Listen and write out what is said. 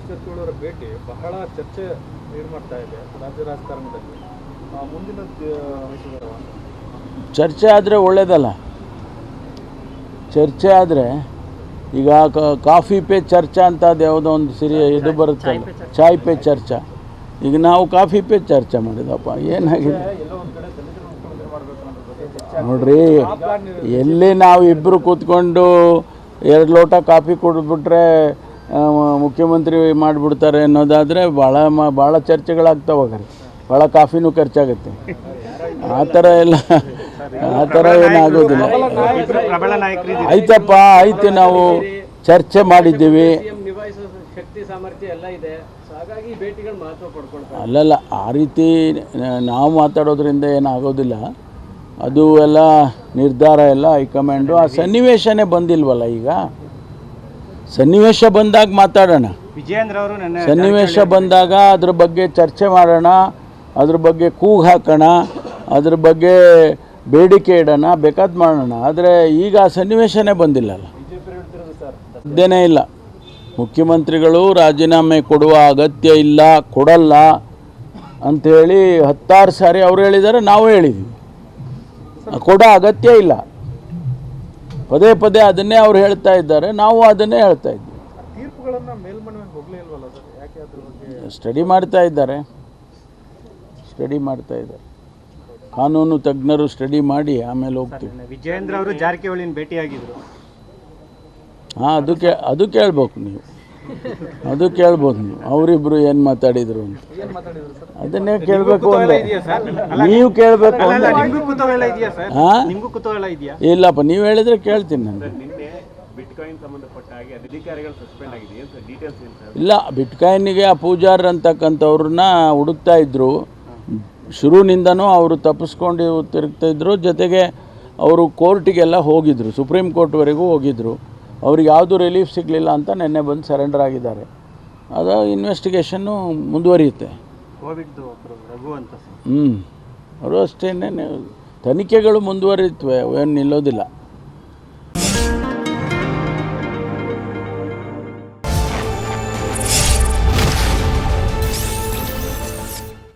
ಜಾರಕಿಹೊಳಿ ಅವರ ಭೇಟಿ ಬಹಳ ಚರ್ಚೆ ಮಾಡ್ತಾ ಇದೆ ರಾಜ್ಯ ರಾಜಕಾರಣದಲ್ಲಿ. ಮುಂದಿನ ಚರ್ಚೆ ಆದರೆ ಒಳ್ಳೆಯದಲ್ಲ. ಚರ್ಚೆ ಆದರೆ ಈಗ ಕಾಫಿ ಪೇ ಚರ್ಚಾ ಅಂತ ಅದು ಯಾವುದೋ ಒಂದು ಇದು ಬರುತ್ತಲ್ಲ, ಚಾಯ್ ಪೇ ಚರ್ಚಾ. ಈಗ ನಾವು ಕಾಫಿ ಪೇ ಚರ್ಚೆ ಮಾಡಿದಪ್ಪ, ಏನಾಗಿದೆ ನೋಡ್ರಿ. ಎಲ್ಲಿ ನಾವು ಇಬ್ಬರು ಕೂತ್ಕೊಂಡು 2 ಲೋಟ ಕಾಫಿ ಕುಡಿದ್ಬಿಟ್ರೆ ಮುಖ್ಯಮಂತ್ರಿ ಮಾಡಿಬಿಡ್ತಾರೆ ಅನ್ನೋದಾದರೆ ಭಾಳ ಚರ್ಚೆಗಳಾಗ್ತಾವೆ, ಭಾಳ ಕಾಫಿನೂ ಖರ್ಚಾಗುತ್ತೆ. ಆ ಥರ ಏನಾಗೋದಿಲ್ಲ. ಆಯ್ತಪ್ಪ, ಆಯ್ತು, ನಾವು ಚರ್ಚೆ ಮಾಡಿದ್ದೀವಿ. ಅಲ್ಲಲ್ಲ, ಆ ರೀತಿ ನಾವು ಮಾತಾಡೋದ್ರಿಂದ ಏನಾಗೋದಿಲ್ಲ. ಅದು ಎಲ್ಲ ನಿರ್ಧಾರ ಎಲ್ಲ ಹೈಕಮಾಂಡು. ಆ ಸನ್ನಿವೇಶನೇ ಬಂದಿಲ್ವಲ್ಲ. ಈಗ ಸನ್ನಿವೇಶ ಬಂದಾಗ ಮಾತಾಡೋಣ. ಸನ್ನಿವೇಶ ಬಂದಾಗ ಅದ್ರ ಬಗ್ಗೆ ಚರ್ಚೆ ಮಾಡೋಣ, ಅದ್ರ ಬಗ್ಗೆ ಕೂಗು ಹಾಕೋಣ, ಅದ್ರ ಬಗ್ಗೆ ಬೇಡಿಕೆ ಇಡೋಣ, ಬೇಕಾದ್ ಮಾಡೋಣ. ಆದರೆ ಈಗ ಆ ಸನ್ನಿವೇಶನೇ ಬಂದಿಲ್ಲಲ್ಲ. ಸಾಧ್ಯನೇ ಇಲ್ಲ. ಮುಖ್ಯಮಂತ್ರಿಗಳು ರಾಜೀನಾಮೆ ಕೊಡುವ ಅಗತ್ಯ ಇಲ್ಲ, ಕೊಡಲ್ಲ ಅಂಥೇಳಿ 10 ಸಾರಿ ಅವ್ರು ಹೇಳಿದ್ದಾರೆ, ನಾವು ಹೇಳಿದ್ವಿ. ಕೊಡೋ ಅಗತ್ಯ ಇಲ್ಲ. ಪದೇ ಪದೇ ಅದನ್ನೇ ಅವ್ರು ಹೇಳ್ತಾ ಇದ್ದಾರೆ, ನಾವು ಅದನ್ನೇ ಹೇಳ್ತಾ ಇದ್ವಿ. ಸ್ಟಡಿ ಮಾಡ್ತಾ ಇದ್ದಾರೆ. ಕಾನೂನು ತಜ್ಞರು ಸ್ಟಡಿ ಮಾಡಿ ಆಮೇಲೆ ಹೋಗ್ತೀವಿ. ವಿಜಯೇಂದ್ರ ಅವರು ಜಾರಕಿಹೊಳಿನ ಭೇಟಿಯಾಗಿದ್ರು. ಹಾಂ, ಅದು ಕೇಳ್ಬೇಕು ನೀವು. ಅದು ಕೇಳ್ಬೋದು ನೀವು, ಅವರಿಬ್ಬರು ಏನು ಮಾತಾಡಿದರು ಅಂತ. ಅದನ್ನೇ ಕೇಳಬೇಕು ಅಂದರೆ ನೀವು ಕೇಳಬೇಕು ಅಂದರೆ. ಹಾಂ, ಇಲ್ಲಪ್ಪ, ನೀವು ಹೇಳಿದರೆ ಕೇಳ್ತೀನಿ ನಾನು. ಇಲ್ಲ, ಬಿಟ್ಕಾಯಿನ್ಗೆ ಆ ಪೂಜಾರ್ ಅಂತಕ್ಕಂಥವ್ರನ್ನ ಹುಡುಕ್ತಾ ಇದ್ದರು. ಶುರುವಿನಿಂದನೂ ಅವರು ತಪ್ಪಿಸ್ಕೊಂಡು ತಿರುಗ್ತಾಯಿದ್ರು. ಜೊತೆಗೆ ಅವರು ಕೋರ್ಟಿಗೆಲ್ಲ ಹೋಗಿದ್ದರು, ಸುಪ್ರೀಂ ಕೋರ್ಟ್ವರೆಗೂ ಹೋಗಿದ್ದರು. ಅವ್ರಿಗೆ ಯಾವುದೂ ರಿಲೀಫ್ ಸಿಗಲಿಲ್ಲ ಅಂತ ನಿನ್ನೆ ಬಂದು ಸರೆಂಡರ್ ಆಗಿದ್ದಾರೆ. ಅದು ಇನ್ವೆಸ್ಟಿಗೇಷನ್ನು ಮುಂದುವರಿಯುತ್ತೆ. ಅವರು ಅಷ್ಟೇ, ತನಿಖೆಗಳು ಮುಂದುವರಿಯುತ್ತವೆ, ಏನು ನಿಲ್ಲೋದಿಲ್ಲ.